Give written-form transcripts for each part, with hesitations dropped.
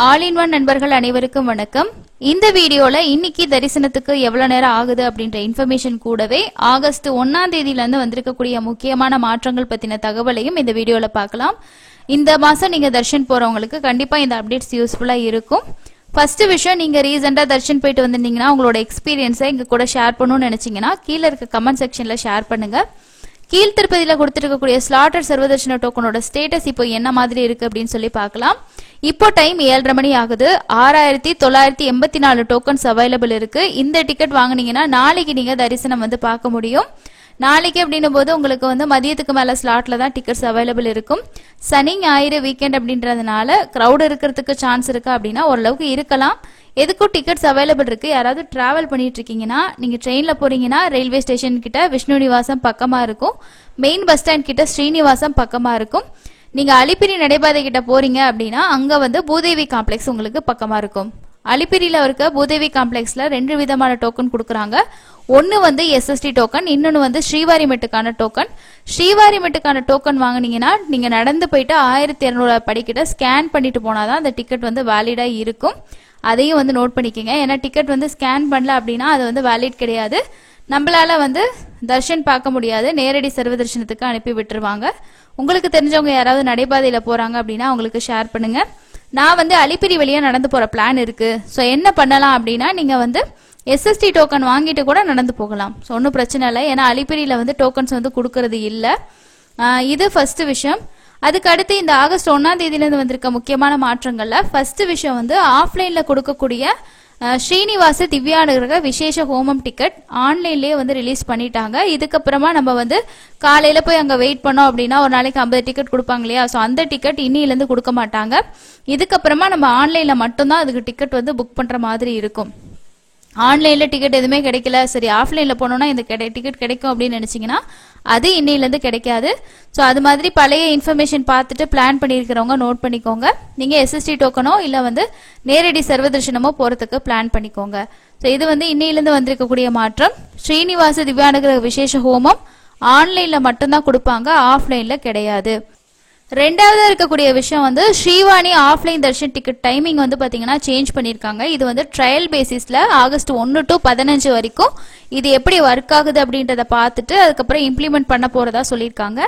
All in one நண்பர்கள் அனைவருக்கும் வணக்கம். இந்த வீடியோல இன்னைக்கு தரிசனத்துக்கு எவ்வளவு நேரம் ஆகுது அப்படின்ற இன்ஃபர்மேஷன் கூடவே ஆகஸ்ட் 1ஆம் தேதியில இருந்து வந்திருக்கக்கூடிய முக்கியமான மாற்றங்கள் பத்தின தகவலையும் இந்த வீடியோல பார்க்கலாம். இந்த மாசம் நீங்க தர்ஷன் போறவங்களுக்கு கண்டிப்பா இந்த அப்டேட்ஸ் யூஸ்ஃபுல்லா இருக்கும். ஃபர்ஸ்ட் விஷயம், நீங்க ரீசெண்டா தர்ஷன் போயிட்டு வந்திருந்தீங்கன்னா உங்களோட எக்ஸ்பீரியன்ஸை எங்க கூட ஷேர் பண்ணணும்னு நினைச்சீங்கன்னா கீழே இருக்க கமெண்ட் செக்ஷன்ல ஷேர் பண்ணுங்க. கீழ் திருப்பதியில கொடுத்திருக்கக்கூடிய ஸ்லாட்டர் சர்வதர்ஷன டோக்கனோட ஸ்டேட்டஸ் இப்போ என்ன மாதிரி இருக்கு அப்படின்னு சொல்லி பார்க்கலாம். இப்போ டைம் 7:30 மணி ஆகுது. 6984 டோக்கன்ஸ் அவைலபிள் இருக்கு. இந்த டிக்கெட் வாங்குனீங்கன்னா நாளைக்கு நீங்க தரிசனம் வந்து பார்க்க முடியும். நாளைக்கு அப்படின்னும் போது உங்களுக்கு வந்து மதியத்துக்கு மேல ஸ்லாட்ல தான் டிக்கெட்ஸ் அவைலபிள் இருக்கும். சனி ஞாயிறு வீக்கெண்ட் அப்படின்றதுனால கிரௌட் இருக்கிறதுக்கு சான்ஸ் இருக்கு அப்படின்னா ஓரளவுக்கு இருக்கலாம். எதுக்கும் டிக்கெட்ஸ் அவைலபிள் இருக்கு. யாராவது டிராவல் பண்ணிட்டு இருக்கீங்கன்னா நீங்க ட்ரெயின்ல போறீங்கன்னா ரயில்வே ஸ்டேஷன் கிட்ட விஷ்ணு நிவாசம் பக்கமா இருக்கும். மெயின் பஸ் ஸ்டாண்ட் கிட்ட ஸ்ரீனிவாசம் பக்கமா இருக்கும். நீங்க அலிப்பிரி நடைபாதை கிட்ட போறீங்க அப்படின்னா அங்க வந்து பூதேவி காம்ப்ளெக்ஸ் உங்களுக்கு பக்கமா இருக்கும். அலிப்பிரியில இருக்க பூதேவி காம்ப்ளெக்ஸ்ல 2 விதமான டோக்கன் கொடுக்குறாங்க. ஒன்னு வந்து எஸ்எஸ்டி டோக்கன், இன்னொன்னு வந்து ஸ்ரீவாரிமெட்டுக்கான டோக்கன். ஸ்ரீவாரிமெட்டுக்கான டோக்கன் வாங்கினீங்கன்னா நீங்க நடந்து போயிட்டு 1200 படிக்கிட்ட ஸ்கேன் பண்ணிட்டு போனாதான் அந்த டிக்கெட் வந்து வேலிடா இருக்கும். அதையும் வந்து நோட் பண்ணிக்கோங்க. ஏன்னா டிக்கெட் வந்து ஸ்கேன் பண்ணல அப்படின்னா அது வந்து வேலிட் கிடையாது. நம்மளால வந்து தர்ஷன் பார்க்க முடியாது. நேரடி சர்வ தர்ஷனத்துக்கு அனுப்பி விட்டுருவாங்க. உங்களுக்கு தெரிஞ்சவங்க யாராவது நடைபாதையில போறாங்க அப்படின்னா அவங்களுக்கு ஷேர் பண்ணுங்க. நான் வந்து அலிப்பிரி வழியா நடந்து போற பிளான் இருக்கு. ஸோ என்ன பண்ணலாம் அப்படின்னா நீங்க வந்து எஸ்எஸ்டி டோக்கன் வாங்கிட்டு கூட நடந்து போகலாம். ஸோ ஒன்றும் பிரச்சனை இல்லை. ஏன்னா அலிப்பிரியில வந்து டோக்கன்ஸ் வந்து கொடுக்கறது இல்லை. இது ஃபர்ஸ்ட் விஷயம். அதுக்கு அடுத்து இந்த ஆகஸ்ட் 1ஆம் தேதியிலிருந்து வந்திருக்க முக்கியமான மாற்றங்கள்ல ஃபர்ஸ்ட் விஷயம் வந்து ஆஃப்லைன்ல கொடுக்கக்கூடிய ஸ்ரீனிவாச திவ்யானுகிரக விசேஷ ஹோமம் டிக்கெட் ஆன்லைன்லயே வந்து ரிலீஸ் பண்ணிட்டாங்க. இதுக்கப்புறமா நம்ம வந்து காலையில போய் அங்க வெயிட் பண்ணோம் அப்படின்னா ஒரு நாளைக்கு 50 டிக்கெட் கொடுப்பாங்க இல்லையா? ஸோ அந்த டிக்கெட் இன்னில இருந்து கொடுக்க மாட்டாங்க. இதுக்கப்புறமா நம்ம ஆன்லைன்ல மட்டும்தான் அதுக்கு டிக்கெட் வந்து புக் பண்ற மாதிரி இருக்கும். ஆன்லைன்ல டிக்கெட் எதுவுமே கிடைக்கல, சரி ஆஃப்லைன்ல போனோம்னா இந்த டிக்கெட் கிடைக்கும் அப்படின்னு நினைச்சீங்கன்னா அது இன்னையில இருந்து கிடைக்காது. ஸோ அது மாதிரி பழைய இன்ஃபர்மேஷன் பார்த்துட்டு பிளான் பண்ணிருக்கிறவங்க நோட் பண்ணிக்கோங்க. நீங்க எஸ்எஸ்டி டோக்கனோ இல்ல வந்து நேரடி சர்வ தர்ஷனமோ போறதுக்கு பிளான் பண்ணிக்கோங்க. ஸோ இது வந்து இன்னையில இருந்து வந்திருக்கக்கூடிய மாற்றம். ஸ்ரீனிவாச திவ்யானுகிரக விசேஷ ஹோமம் ஆன்லைன்ல மட்டும்தான் கொடுப்பாங்க, ஆஃப்லைன்ல கிடையாது. ரெண்டாவதா இருக்கக்கூடிய விஷயம் வந்து Srivani offline Darshan ticket timing வந்து பாத்தீங்கன்னா சேஞ்ச் பண்ணிருக்காங்க. இது வந்து ட்ரையல் பேசிஸ்ல ஆகஸ்ட் 1 to 15 வரைக்கும் இது எப்படி ஒர்க் ஆகுது அப்படின்றத பார்த்துட்டு அதுக்கப்புறம் இம்ப்ளிமெண்ட் பண்ண போறதா சொல்லியிருக்காங்க.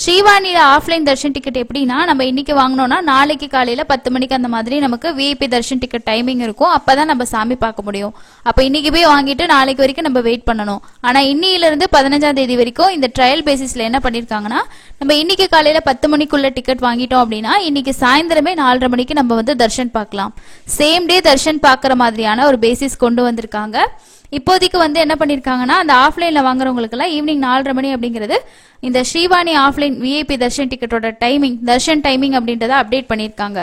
ஸ்ரீவாணியில ஆஃப்லைன் தர்ஷன் டிக்கெட் எப்படின்னா நம்ம இன்னைக்கு வாங்கினோம்னா நாளைக்கு காலையில 10 மணிக்கு அந்த மாதிரி நமக்கு விஐபி தர்ஷன் டிக்கெட் டைமிங் இருக்கும். அப்பதான் நம்ம சாமி பார்க்க முடியும். அப்ப இன்னைக்கு போய் வாங்கிட்டு நாளைக்கு வரைக்கும் நம்ம வெயிட் பண்ணணும். ஆனா இன்னையில இருந்து 15ஆம் தேதி வரைக்கும் இந்த ட்ரையல் பேசிஸ்ல என்ன பண்ணிருக்காங்கன்னா நம்ம இன்னைக்கு காலையில 10 மணிக்குள்ள டிக்கெட் வாங்கிட்டோம் அப்படின்னா இன்னைக்கு சாயந்தரமே 4:30 மணிக்கு நம்ம வந்து தர்ஷன் பார்க்கலாம். சேம் டே தர்ஷன் பார்க்கற மாதிரியான ஒரு பேசிஸ் கொண்டு வந்திருக்காங்க. இப்போதைக்கு வந்து என்ன பண்ணிருக்காங்கன்னா அந்த ஆஃப்லைன்ல வாங்குறவங்களுக்கு எல்லாம் ஈவினிங் 4:30 மணி அப்படிங்கிறது இந்த ஸ்ரீவாணி ஆஃப்லைன் விஐபி தர்ஷன் டிக்கெட்டோட டைமிங் தர்ஷன் டைமிங் அப்படின்றத அப்டேட் பண்ணிருக்காங்க.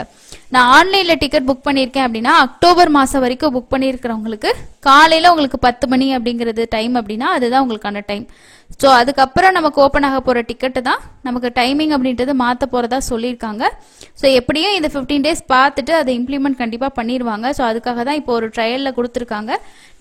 நான் ஆன்லைன்ல டிக்கெட் புக் பண்ணிருக்கேன் அப்படின்னா அக்டோபர் மாசம் வரைக்கும் புக் பண்ணிருக்கிறவங்களுக்கு காலையில உங்களுக்கு 10 மணி அப்படிங்கிறது டைம் அப்படின்னா அதுதான் உங்களுக்கான டைம். ஸோ அதுக்கப்புறம் நமக்கு ஓப்பன் ஆக போற டிக்கெட்டு தான் நமக்கு டைமிங் அப்படின்றது மாற்ற போறதா சொல்லியிருக்காங்க. ஸோ எப்படியும் இந்த 15 டேஸ் பார்த்துட்டு அதை இம்ப்ளிமெண்ட் கண்டிப்பா பண்ணிடுவாங்க. ஸோ அதுக்காக தான் இப்போ ஒரு ட்ரையல்ல கொடுத்துருக்காங்க.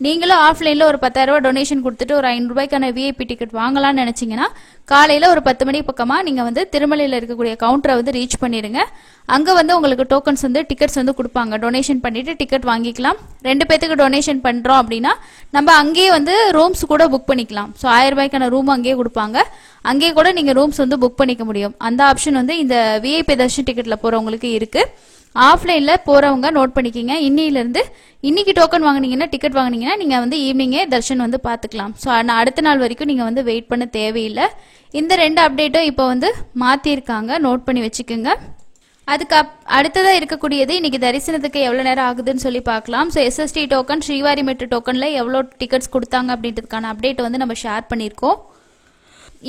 நீங்களும் ஆஃப்லைன்ல ஒரு 10,000 ரூபாய் டொனேஷன் கொடுத்துட்டு ஒரு 500 ரூபாய்க்கான விஐபி டிக்கெட் வாங்கலாம்னு நினைச்சீங்கன்னா காலையில ஒரு 10 மணி பக்கமா நீங்க வந்து திருமலையில இருக்கக்கூடிய கவுண்டரை வந்து ரீச் பண்ணிடுங்க. அங்க வந்து உங்களுக்கு டோக்கன்ஸ் வந்து டிக்கெட்ஸ் வந்து கொடுப்பாங்க. டொனேஷன் பண்ணிட்டு டிக்கெட் வாங்கிக்கலாம். 2 பேத்துக்கு டொனேஷன் பண்றோம் அப்படின்னா நம்ம அங்கேயே வந்து ரூம்ஸ் கூட புக் பண்ணிக்கலாம். ஸோ 1000 ரூபாய்க்கான ரூம் அங்கேயே கொடுப்பாங்க. அங்கேயே கூட நீங்க ரூம்ஸ் வந்து புக் பண்ணிக்க முடியும். அந்த ஆப்ஷன் வந்து இந்த விஐபி தர்ஷன் டிக்கெட்ல போறவங்களுக்கு இருக்கு. ஆஃப்லைன்ல போறவங்க நோட் பண்ணிக்கிங்க. இன்னையில இருந்து இன்னைக்கு டோக்கன் வாங்கினீங்கன்னா டிக்கெட் வாங்கினீங்கன்னா நீங்க வந்து ஈவினிங்கே தர்ஷன் வந்து பாத்துக்கலாம். ஸோ அடுத்த நாள் வரைக்கும் நீங்க வந்து வெயிட் பண்ண தேவையில்லை. இந்த 2 அப்டேட்டும் இப்போ வந்து மாத்திருக்காங்க, நோட் பண்ணி வச்சுக்கோங்க. அதுக்கு அடுத்ததா இருக்கக்கூடியது இன்னைக்கு தரிசனத்துக்கு எவ்வளவு நேரம் ஆகுதுன்னு சொல்லி பார்க்கலாம். ஸோ எஸ்எஸ்டி டோக்கன் ஸ்ரீவாரிமெட்டு டோக்கன்ல எவ்வளவு டிக்கெட்ஸ் கொடுத்தாங்க அப்படின்றதுக்கான அப்டேட் வந்து நம்ம ஷேர் பண்ணிருக்கோம்.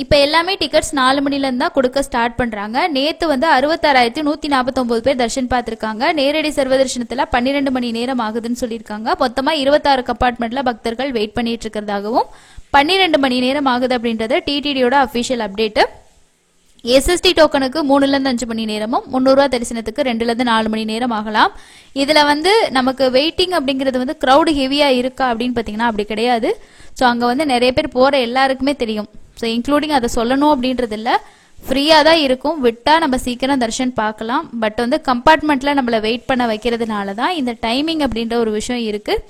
இப்ப எல்லாமே டிக்கெட்ஸ் 4 மணில இருந்து தான் கொடுக்க ஸ்டார்ட் பண்றாங்க. நேத்து வந்து 66,149 பேர் தர்ஷன் பார்த்திருக்காங்க. நேரடி சர்வ தர்ஷனத்துல 12 மணி நேரம் ஆகுதுன்னு சொல்லியிருக்காங்க. மொத்தமா 26 கம்பார்ட்மெண்ட்ல பக்தர்கள் வெயிட் பண்ணிட்டு இருக்கிறதாகவும் 12 மணி நேரம் ஆகுது அப்படின்றது டிடிடியோட அபிஷியல் அப்டேட். எஸ்எஸ்டி டோக்கனுக்கு 3ல இருந்து 5 மணி நேரமும் 300 ரூபாய் தரிசனத்துக்கு 2ல இருந்து 4 மணி நேரம் ஆகலாம். இதுல வந்து நமக்கு வெயிட்டிங் அப்படிங்கிறது வந்து கிரௌட் ஹெவியா இருக்கா அப்படின்னு பாத்தீங்கன்னா அப்படி கிடையாது. ஸோ அங்க வந்து நிறைய பேர் போற எல்லாருக்குமே தெரியும். ஸோ இன்க்ளூடிங் அதை சொல்லணும் அப்படின்றது இல்லை. ஃப்ரீயாக தான் இருக்கும், விட்டால் நம்ம சீக்கிரம் தரிசனம் பார்க்கலாம். பட் வந்து கம்பார்ட்மெண்ட்டில் நம்மளை வெயிட் பண்ண வைக்கிறதுனால தான் இந்த டைமிங் அப்படின்ற ஒரு விஷயம் இருக்குது.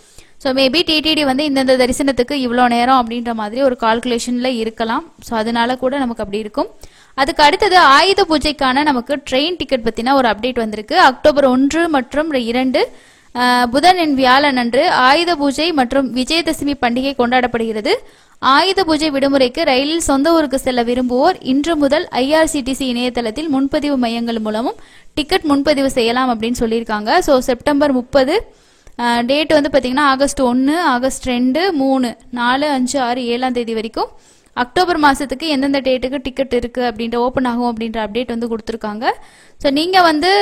ஸோ மேபி டிடிடி வந்து இந்தந்த தரிசனத்துக்கு இவ்வளோ நேரம் அப்படின்ற மாதிரி ஒரு கால்குலேஷனில் இருக்கலாம். ஸோ அதனால கூட நமக்கு அப்படி இருக்கும். அதுக்கு அடுத்தது ஆயுத பூஜைக்கான நமக்கு ட்ரெயின் டிக்கெட் பற்றின ஒரு அப்டேட் வந்திருக்கு. அக்டோபர் 1 மற்றும் 2 புதன் வியாழன் அன்று ஆயுத பூஜை மற்றும் விஜயதசமி பண்டிகை கொண்டாடப்படுகிறது. ஆயுத பூஜை விடுமுறைக்கு ரயிலில் சொந்த ஊருக்கு செல்ல விரும்புவோர் இன்று முதல் IRCTC இணையதளத்தில் முன்பதிவு மையங்கள் மூலமும் டிக்கெட் முன்பதிவு செய்யலாம் அப்படின்னு சொல்லியிருக்காங்க. ஸோ செப்டம்பர் 30 டேட் வந்து பார்த்தீங்கன்னா ஆகஸ்ட் 1, ஆகஸ்ட் 2, 3, 4, 5, 6, 7ஆம் தேதி வரைக்கும் அக்டோபர் மாதத்துக்கு எந்தெந்த டேட்டுக்கு டிக்கெட் இருக்குது அப்படின்ற ஓப்பன் ஆகும் அப்படின்ற அப்டேட் வந்து கொடுத்துருக்காங்க. ஸோ நீங்கள் வந்து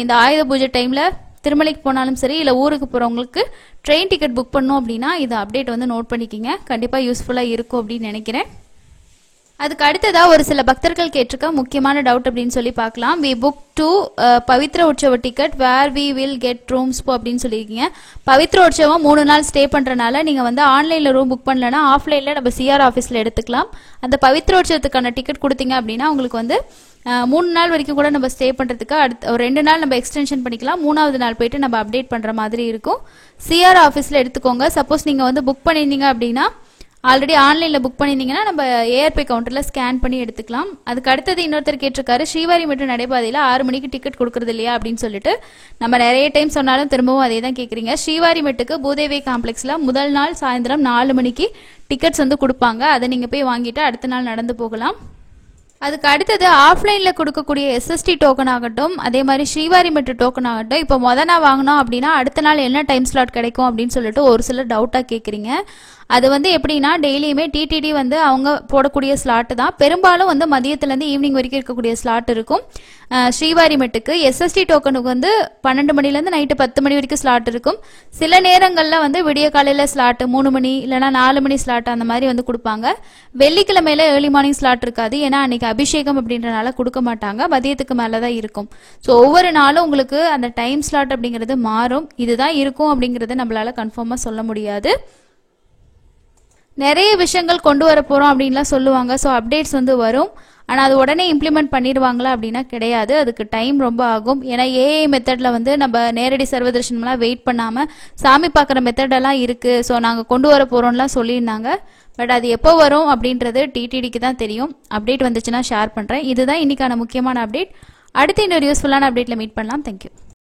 இந்த ஆயுத பூஜை டைமில் திருமலைக்கு போனாலும் சரி இல்லை ஊருக்கு போகிறவங்களுக்கு ட்ரெயின் டிக்கெட் புக் பண்ணோம் அப்படின்னா இந்த அப்டேட் வந்து நோட் பண்ணிக்கிங்க. கண்டிப்பாக யூஸ்ஃபுல்லாக இருக்கும் அப்படின்னு நினைக்கிறேன். அதுக்கு அடுத்ததா ஒரு சில பக்தர்கள் கேட்டிருக்க முக்கியமான டவுட் அப்படின்னு சொல்லி பார்க்கலாம். We book to Pavitra Utsava ticket where we will get rooms அப்படின்னு சொல்லியிருக்கீங்க. பவித்ர உற்சவம் 3 நாள் ஸ்டே பண்ணுறனால நீங்கள் வந்து ஆன்லைனில் ரூம் புக் பண்ணலன்னா ஆஃப்லைனில் நம்ம CR ஆஃபீஸில் எடுத்துக்கலாம். அந்த பவித்ர உற்சவத்துக்கான டிக்கெட் கொடுத்தீங்க அப்படின்னா உங்களுக்கு வந்து 3 நாள் வரைக்கும் கூட நம்ம ஸ்டே பண்ணுறதுக்கு அடுத்த ஒரு 2 நாள் நம்ம எக்ஸ்டென்ஷன் பண்ணிக்கலாம். 3ஆவது நாள் போயிட்டு நம்ம அப்டேட் பண்ணுற மாதிரி இருக்கும். CR ஆஃபீஸில் எடுத்துக்கோங்க. சப்போஸ் நீங்கள் வந்து புக் பண்ணியிருந்தீங்க அப்படின்னா ஆல்ரெடி ஆன்லைனில் புக் பண்ணியிருந்தீங்கன்னா நம்ம ஏஆர்பி கவுண்டரில் ஸ்கேன் பண்ணி எடுத்துக்கலாம். அதுக்கு அடுத்தது இன்னொருத்தர் கேட்டிருக்காரு, ஸ்ரீவாரி மெட்ரோ நடைபாதையில் 6 மணிக்கு டிக்கெட் கொடுக்குறது இல்லையா அப்படின்னு சொல்லிட்டு. நம்ம நிறைய டைம் சொன்னாலும் திரும்பவும் அதே தான் கேட்குறீங்க. ஸ்ரீவாரி மெட்டுக்கு பூதேவி காம்ப்ளெக்ஸில் முதல் நாள் சாயந்தரம் 4 மணிக்கு டிக்கெட்ஸ் வந்து கொடுப்பாங்க. அதை நீங்கள் போய் வாங்கிட்டு அடுத்த நாள் நடந்து போகலாம். அதுக்கு அடுத்தது ஆஃப்லைனில் கொடுக்கக்கூடிய SST டோக்கன் ஆகட்டும், அதே மாதிரி ஸ்ரீவாரி மெட்ரோ டோக்கன் ஆகட்டும், இப்போ நாள் வாங்கினோம் அப்படின்னா அடுத்த நாள் என்ன டைம் ஸ்லாட் கிடைக்கும் அப்படின்னு சொல்லிட்டு ஒரு சிலர் டவுட்டாக கேட்குறீங்க. அது வந்து எப்படின்னா டெய்லியுமே டிடிடி வந்து அவங்க போடக்கூடிய ஸ்லாட்டு தான். பெரும்பாலும் வந்து மதியத்துலேருந்து ஈவினிங் வரைக்கும் இருக்கக்கூடிய ஸ்லாட் இருக்கும். ஸ்ரீவாரி மெட்டுக்கு SST டோக்கனுக்கு வந்து 12 மணிலேருந்து நைட்டு 10 மணி வரைக்கும் ஸ்லாட் இருக்கும். சில நேரங்களில் வந்து விடிய காலையில் ஸ்லாட்டு 3 மணி இல்லைனா 4 மணி ஸ்லாட் அந்த மாதிரி வந்து கொடுப்பாங்க. வெள்ளிக்கிழமையில ஏர்லி மார்னிங் ஸ்லாட் இருக்காது, ஏன்னா அன்னைக்கு அபிஷேகம் அப்படின்றனால கொடுக்க மாட்டாங்க. மதியத்துக்கு மேலே தான் இருக்கும். ஸோ ஒவ்வொரு நாளும் உங்களுக்கு அந்த டைம் ஸ்லாட் அப்படிங்கிறது மாறும். இதுதான் இருக்கும் அப்படிங்கிறது நம்மளால கன்ஃபார்மாக சொல்ல முடியாது. நிறைய விஷயங்கள் கொண்டு வர போகிறோம் அப்படின்லாம் சொல்லுவாங்க. ஸோ அப்டேட்ஸ் வந்து வரும், ஆனால் அது உடனே இம்ப்ளிமெண்ட் பண்ணிடுவாங்களா அப்படின்னா கிடையாது. அதுக்கு டைம் ரொம்ப ஆகும். ஏன்னா ஏஐ மெத்தடில் வந்து நம்ம நேரடி சர்வதர்ஷனம்லாம் வெயிட் பண்ணாமல் சாமி பார்க்குற மெத்தடெல்லாம் இருக்குது. ஸோ நாங்கள் கொண்டு வர போகிறோம்லாம் சொல்லியிருந்தாங்க. பட் அது எப்போ வரும் அப்படின்றது டிடிடிக்கு தான் தெரியும். அப்டேட் வந்துச்சுன்னா ஷேர் பண்ணுறேன். இதுதான் இன்னைக்கான முக்கியமான அப்டேட். அடுத்து இன்னொரு யூஸ்ஃபுல்லான அப்டேட்டில் மீட் பண்ணலாம். தேங்க்யூ.